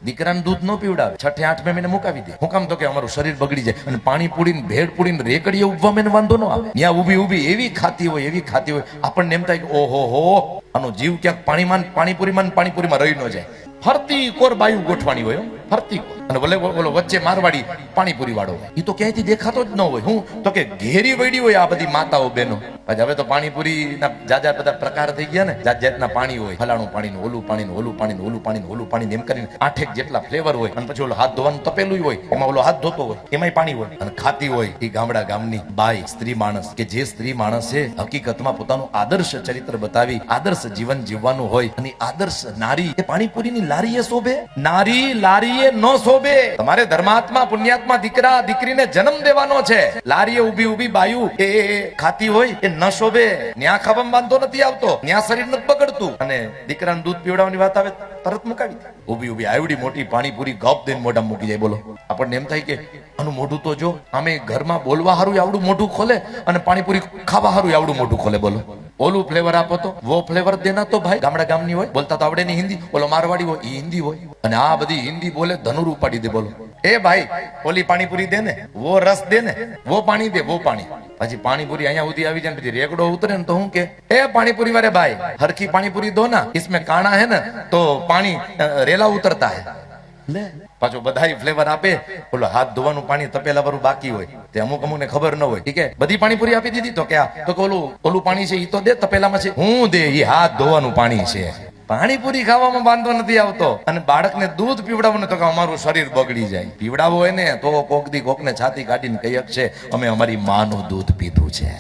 દીકરાને દૂધ ન પીવડાવે, છઠ્ઠે આઠમે મહિને મુકાવી દે. હું કામ? તો કે અમારું શરીર બગડી જાય. અને પાણી પૂડીને ભેળ પૂડીને રેકડીએ ઉભવા મને વાંધો ન આવે. ત્યાં ઊભી ઊભી એવી ખાતી હોય આપણને એમ થાય કે ઓહો હો, આનો જીવ ક્યાંક પાણીપુરીમાં રહી ન જાય. ફરતી કોર બાયું ગોઠવાની હોય, ફરતી કોર. અને ભલે બોલો વચ્ચે મારવાડી પાણીપુરી વાળો હોય, એ તો ક્યાંયથી દેખાતો જ ન હોય. હું તો કે ઘેરી વળી હોય આ બધી માતાઓ બહેનો. પછી હવે તો પાણીપુરી ના જાજા બધા પ્રકાર થઈ ગયા ને, જાત જાતના પાણી હોય, ફલાણું પાણી, ઓલું પાણી, ઓલું પાણી, ઓલું પાણી, ઓલું પાણી, એમ કરીને 8 જેટલા ફ્લેવર હોય. અને પછી ઓલો હાથ ધોવાનું તપેલું હોય, એમાં ઓલો હાથ ધોતો હોય, એમાંય પાણી હોય. અને ખાતી હોય એ ગામડા ગામની બાઈ, સ્ત્રી માણસ, કે જે સ્ત્રી માણસે હકીકતમાં પોતાનું આદર્શ ચરિત્ર બતાવી આદર્શ જીવન જીવવાનું હોય. અને આદર્શ નારી એ પાણીપુરીની લારીએ શોભે, નારી લારીએ ન શોભે. તમારે ધર્માત્મા પુણ્યાત્મા દીકરા દીકરીને જન્મ દેવાનો છે. લારીએ ઊભી ઊભી બાયું એ ખાતી હોય એ ન શોભે. ન્યા ખાવામાં વાંધો નથી આવતો, ન્યા શરીર નથી બગડતું. અને દીકરાને દૂધ પીવડાવવાની વાત આવે તરત મુકાવી દે. ઊભી ઊભી આવડી મોટી પાણીપુરી ગપ દઈને મોઢામાં મૂકી જાય. બોલો, આપણને એમ થાય કે આનું મોઢું તો જો, આમે ઘરમાં બોલવા હારું આવડું મોઢું ખોલે અને પાણીપુરી ખાવા હારું આવડું મોઢું ખોલે. બોલો, ઓલું ફ્લેવર આપો તો વો ફ્લેવર દેના. તો ભાઈ ગામડા ગામની હોય, બોલતા તો આવડે નહીં હિન્દી. ઓલો મારવાડી હોય એ હિન્દી હોય, અને આ બધી હિન્દી બોલે ધનુર ઉપાડી દે. બોલો, એ ભાઈ ઓલી પાણીપુરી દે ને, વો રસ દે ને, વો પાણી દે, વો પાણી. પછી પાણીપુરી અહીંયા સુધી આવી જાય, પછી રેગડો ઉતરે ને તો હું કે એ પાણીપુરી વાળે ભાઈ હરખી પાણીપુરી દો ના, इसमें કાણા હે ને તો પાણી રેલા ઉતરતા હે. લે પાછો બધા ફ્લેવર આપે. ઓલો હાથ ધોવાનું પાણી તપેલા વાળું બાકી હોય, તે અમુક ને ખબર ન હોય. ઠીક હે, બધી પાણીપુરી આપી દીધી. તો કે તો કે ઓલું પાણી છે ઈ તો દે તપેલામાં છે. હું દે? ઈ હાથ ધોવાનું પાણી છે. પાણીપુરી ખાવામાં વાંધો નથી આવતો. અને બાળકને દૂધ પીવડાવવાનું તો કે અમારું શરીર બગડી જાય. પીવડાવો હોય ને તો કોક દી કોકને છાતી કાઢીને કહી શકશે અમે અમારી માનું દૂધ પીધું છે.